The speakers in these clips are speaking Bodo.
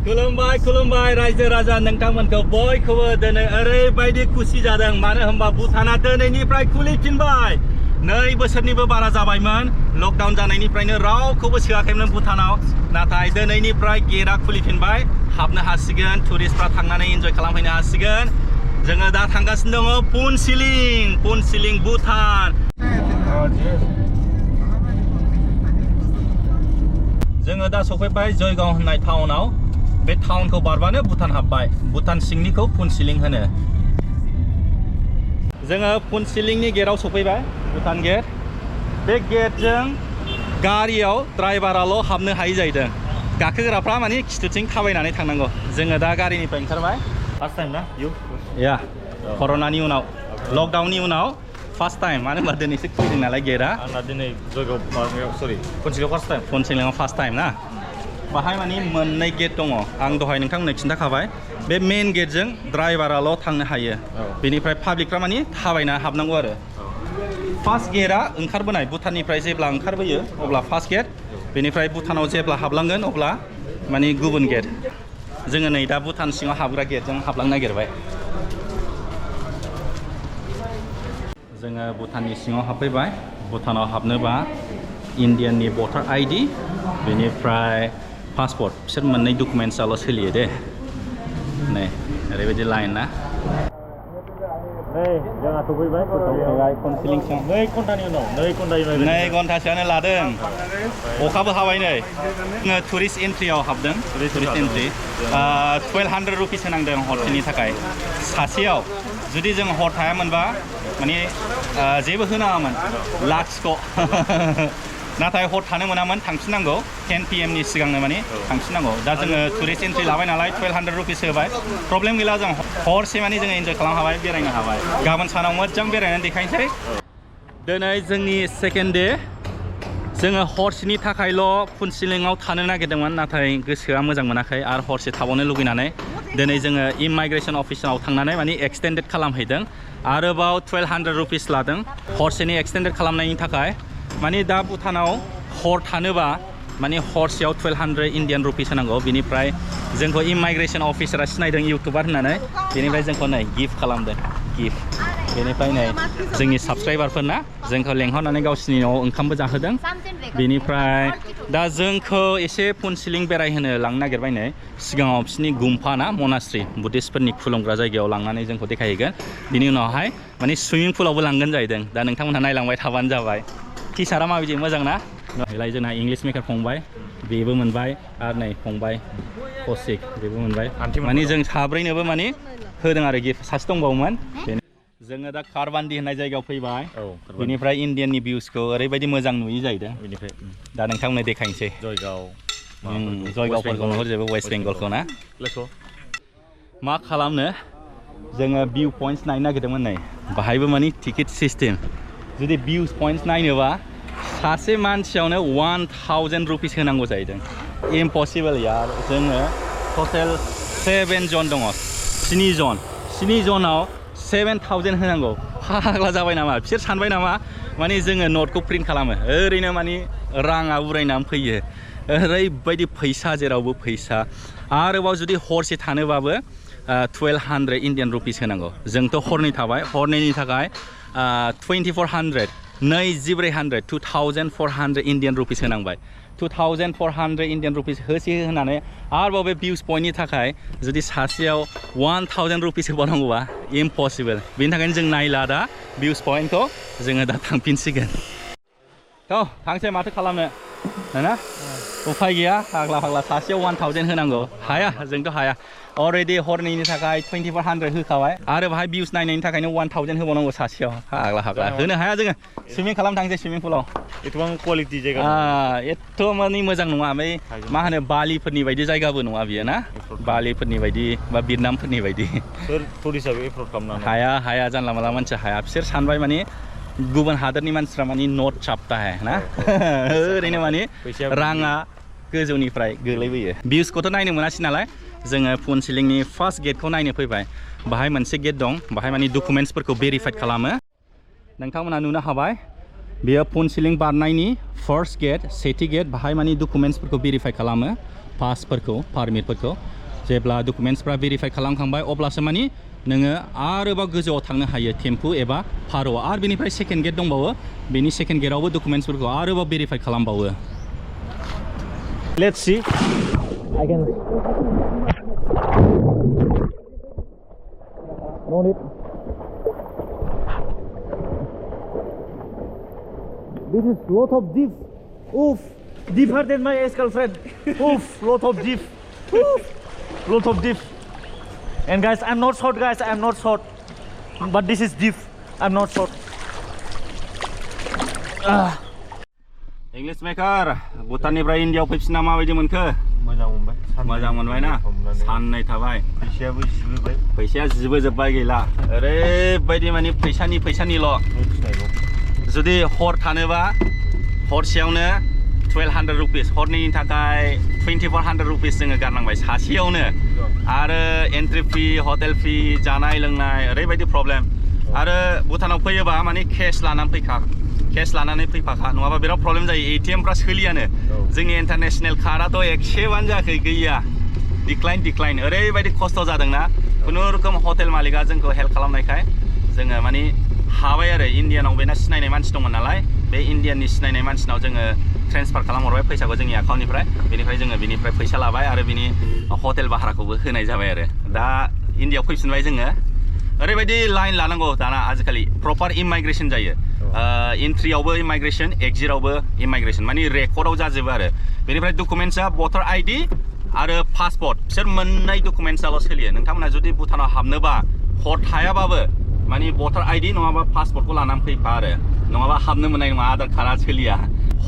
खुलुमबाय खुलुमबाय रायजो राजा नोंथांमोनखौ बयखौबो दिनै ओरैबायदि खुसि जादों मानो होनबा भुटाना दिनैनिफ्राय खुलिफिनबाय 2 बोसोरनिबो बारा जाबायमोन लकडाउन जानायनिफ्रायनो रावखौबो सोआखैमोन भुटानाव नाथाय दिनैनिफ्राय गेटआ खुलिफिनबाय हाबनो हासिगोन टुरिस्टफ्रा थांनानै एन्जय खालामफैनो हासिगोन जोङो दा थांगासिनो दङ पुनसिलिं भुटान जोङो दा सफैबाय जयगाव होननाय टाउनाव बे टाउनखौ बारबानो भुटान हाबबाय भुटान सिंनिखौ पुनसिलिं होनो जोङो पुनसिलिंनि गेटआव सफैबाय भुटान गेट बे गेटजों गारियाव ड्राइभाराल' हाबनो हायै जाहैदों गाखोग्राफ्रा माने खिथुथिं थाबायनानै थांनांगौ जोङो दा गारिनिफ्राय ओंखारबाय फार्स्ट टाइम ना या कर'नानि उनाव लकडाउननि उनाव फार्स्ट टाइम मानो होनबा दिनैसो खुलिदों नालाय गेटआ आंना दिनै जयगाव सरि पुनसिलिंआव फार्स्ट टाइम ना बाहाय माने मोननै गेट दङ आं दहाय नोंथांमोननो खिन्थाखाबाय बे मेन गेटजों ड्राइभाराल' थांनो हायो बेनिफ्राय पाब्लिकफ्रा माने थाबायना हाबनांगौ आरो फार्स्ट गेटआ ओंखारबोनाय भुटाननिफ्राय जेब्ला ओंखारबोयो अब्ला फार्स्ट गेट बेनिफ्राय भुटानाव जेब्ला हाबलांगोन अब्ला माने गुबुन गेट जोङो नै दा भुटान सिङाव हाबग्रा गेटजों हाबलांनो नागिरबाय जोङो भुटाननि सिङाव हाबफैबाय भुटानाव हाबनोबा इन्डियाननि भटार आइडि बेनिफ्राय पासपर्ट बिसोर मोननै डकुमेन्टसआल' सोलियो दे नै ओरैबायदि लाइन ना नै जोंहा सफैबाय पुनसिलिंसिम 2 घन्टासोआनो लादों अखाबो हाबाय नै जोङो टुरिस्ट एन्ट्रियाव हाबदों टुरिस्ट एन्ट्रि 1200 रुपिस होनांदों हरसेनि थाखाय सासेयाव जुदि जों हर थायामोनबा माने जेबो होनाङामोन लाक्सखौ नाथाय हर थानो मोनामोन थांफिननांगौ 10 PM नि सिगांनो माने थांफिननांगौ दा जोङो टुरिस्ट एन्ट्रि लाबाय नालाय 1200 रुपिस होबाय प्रब्लेम गैला जों हरसे माने जोङो एन्जय खालामनो हाबाय बेरायनो हाबाय गाबोन सानाव मोजां बेरायनानै देखायनोसै दिनै जोंनि सेकेन्ड डे जोङो हरसेनि थाखायल' पुनसिलिंआव थानो नागिरदोंमोन नाथाय गोसोआ मोजां मोनाखै आरो हरसे थाबावनो लुगैनानै दिनै जोङो इमिग्रेसन अफिसाव थांनानै माने एक्सटेन्डेड खालामहैदों आरोबाव 1200 रुपिस लादों हरसेनि एक्सटेन्डेड खालामनायनि थाखाय माने दा भुटानाव हर थानोबा माने हरसेयाव 1200 इन्डियान रुपिस होनांगौ बेनिफ्राय जोंखौ इमिग्रेसन अफिसारा सिनायदों इउटुबार होननानै बेनिफ्राय जोंखौ नै गिफ्ट खालामदों गिफ्ट बेनिफ्राय नै जोंनि साबस्क्राइबारफोरना जोंखौ लेंहरनानै गावसिनि न'आव ओंखामबो जाहोदों बेनिफ्राय दा जोंखौ एसे पुनसिलिं बेरायहोनो लांनो नागिरबाय नै सिगाङाव बिसोरनि गुम्फा ना मनास्ट्रि बुद्धिस्टफोरनि खुलुमग्रा जायगायाव लांनानै जोंखौ देखायहैगोन बिनि उनावहाय माने सुइमिं पुलावबो लांगोन जाहैदों दा नोंथांमोनहा नायलांबाय थाबानो जाबाय टिचारा माबायदि मोजां ना बेलाय जोंना इंलिश मेकार फंबाय बेबो मोनबाय आरो नै फंबाय कौशिक बेबो मोनबाय माने जों साब्रैनोबो माने होदों आरो गिफ्ट सासे दंबावोमोन जोङो दा कारबान्दी होननाय जायगायाव फैबाय बेनिफ्राय इन्डियाननि भिउसखौ ओरैबायदि मोजां नुयै जाहैदों बेनिफ्राय दा नोंथांमोननो देखायनोसै जयगावफोरखौ नुहुरजोबो वेस्ट बेंगलखौ ना मा खालामनो जोङो भिउ पइन्ट्स नायनो नागिरदोंमोन नै बाहायबो माने टिकेट सिस्टेम जुदि भिउ पइन्ट्स नायनोबा सासे मानसियावनो 1000 रुपिस होनांगौ जाहैदों इम्पसिबल यार जोङो टटेल 7 जन दङ 7 जनाव 7000 होनांगौ फाग्ला जाबाय नामा बिसोर सानबाय नामा माने जोङो नटखौ प्रिन्ट खालामो ओरैनो माने राङा उरायनानै फैयो ओरैबायदि फैसा जेरावबो फैसा आरोबाव जुदि हरसे थानोबाबो 1200 इन्डियान रुपिस होनांगौ जोंथ' हरनै थाबाय हरनैनि थाखाय 2400 2400 इन्डियान रुपिस होनांबाय 2400 इन्डियान रुपिस होसे होनानै आरोबाव बे भिउस पइन्टनि थाखाय जुदि सासेयाव 1000 रुपिस होबावनांगौबा इम्पसिबल बेनि थाखायनो जों नायला दा भिउस पइन्टखौ जोङो दा थांफिनसिगोन थ' थांसै माथो खालामनो ना उफाय गैया फाग्ला सासेयाव 1000 होनांगौ हाया जोंथ' हाया अलरेडि हरनैनि थाखाय 2400 होखाबाय आरो बाहाय भिउस नायनायनि थाखायनो 1000 होबावनांगौ सासेयाव फाग्ला होनो हाया जोङो सुइमिं खालामनो थांसै सुइमिं पुलाव एथबां क्वालिटि जायगा एथ' माने मोजां नङा बै मा होनो बालिफोरनि बायदि जायगाबो नङा बियो ना बालिफोरनि बायदि बा भियेटनामफोरनि बायदि टुरिस्टआबो एफर्ड खालामनो हाया जानला मानला मानसि हाया बिसोर सानबाय माने गुबुन हादोरनि मानसिफ्रा माने नट चापता है ना ओरैनो माने राङा गोजौनिफ्राय गोलैबोयो भिउसखौथ' नायनो मोनासै नालाय जोङो पुनसिलिंनि फार्स्ट गेटखौ नायनो फैबाय बाहाय मोनसे गेट दं बाहाय माने डकुमेन्ट्सफोरखौ भेरिफाइड खालामो नोंथांमोना नुनो हाबाय बेयो पुनसिलिं बारनायनि फार्स्ट गेट सेथि गेट बाहाय माने डकुमेन्ट्सफोरखौ भेरिफाइ खालामो पासफोरखौ पारमिटफोरखौ जेब्ला डकुमेन्टसफ्रा भेरिफाइ खालामखांबाय अब्लासो मानि नोङो आरोबाव गोजौआव थांनो हायो टेम्पु एबा फार'आव आरो बेनिफ्राय सेकेन्ड गेट दंबावो बेनि सेकेन्ड गेटआवबो डकुमेन्टसफोरखौ आरोबाव भेरिफाइ खालामबावो Let's see. I can. No need. This is lot of deep. Oof, deeper than my ex-girlfriend. Oof, lot of deep. Oof, lot of deep. And guys, I'm not short, guys. I'm not short. But this is deep. I'm not short. English maker भुटाननिफ्राय इन्डियायाव फैफिनना माबायदि मोनखो मोजां मोनबाय ना साननै थाबाय फैसाया जिबोजोबबाय गैला ओरैबायदि माने फैसानिल' जुदि हर थानोबा हरसेयावनो 1200 रुपिस हरनैनि थाखाय 2400 रुपिस जोङो गारनांबाय सासेयावनो आरो एन्ट्रि फी हटेल फी जानाय लोंनाय ओरैबायदि प्रब्लेम आरो भुटानाव फैयोबा माने केश लानानै फैफाखा नङाबा बिराद प्रब्लेम जायो एटिएमफ्रा सोलियानो जोंनि इन्टारनेशनेल कार्डआथ' एक्सेबानो जायाखै गैया डिक्लाइन ओरैबायदि खस्थ' जादोंना खुनुरुखुम हटेल मालिकआ जोंखौ हेल्प खालामनायखाय जोङो माने हाबाय आरो इन्डियानाव बेना सिनायनाय मानसि दंमोन नालाय बे इन्डियाननि सिनायनाय मानसिनाव जोङो ट्रेन्सफार खालामहरबाय फैसाखौ जोंनि एकाउन्टनिफ्राय बेनिफ्राय जोङो बिनिफ्राय फैसा लाबाय आरो बिनि हटेल भाराखौबो होनाय जाबाय आरो दा इन्डियायाव फैफिनबाय जोङो ओरैबायदि लाइन लानांगौ दाना आजिखालि प्रपार इमाइग्रेसन जायो एन्ट्रियावबो इमाइग्रेसन एक्जिटआवबो इमाइग्रेसन माने रेकर्डआव जाजोबो आरो बेनिफ्राय डकुमेन्ट्सआ भटार आइडि आरो पासपर्ट बिसोर मोननै डकुमेन्ट्सआल' सोलियो नोंथांमोना जुदि भुटानाव हाबनोबा हर थायाबाबो माने भटार आइडि नङाबा पासपर्टखौ लानानै फैफा आरो नङाबा हाबनो मोननाय नङा आधार कार्डआ सोलिया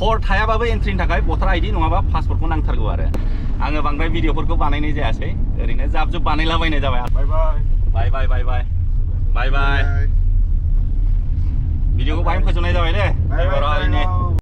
हर थायाबाबो एन्ट्रिनि थाखाय भटार आइडि नङाबा पासपर्टखौ नांथारगौ आरो आङो बांद्राय भिडिअफोरखौ बानायनाय जायासै ओरैनो जाब जुब बानायलाबायनाय जाबाय बाय बाय भिडिअखौ बाहाय फोजोबनाय जाबाय दे